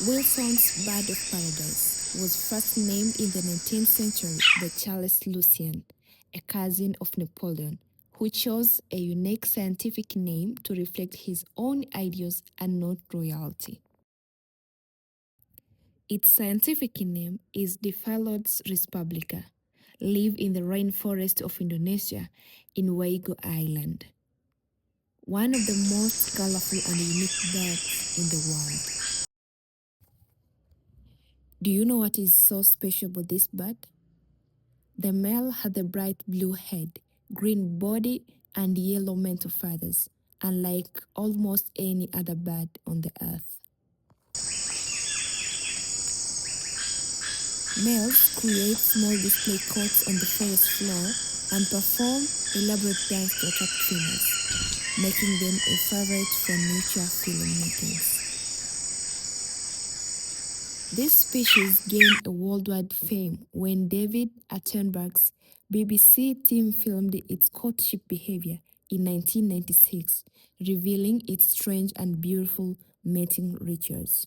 Wilson's Bird of Paradise was first named in the 19th century by Charles Lucien, a cousin of Napoleon, who chose a unique scientific name to reflect his own ideas and not royalty. Its scientific name is Diphyllodes respublica, live in the rainforest of Indonesia in Waigo Island. One of the most colorful and unique birds in the world. Do you know what is so special about this bird? The male has a bright blue head, green body, and yellow mantle feathers, unlike almost any other bird on the earth. Males create small display coats on the forest floor and perform elaborate dance to attract females, making them a favorite for nature filmmakers. This species gained a worldwide fame when David Attenborough's BBC team filmed its courtship behavior in 1996, revealing its strange and beautiful mating rituals.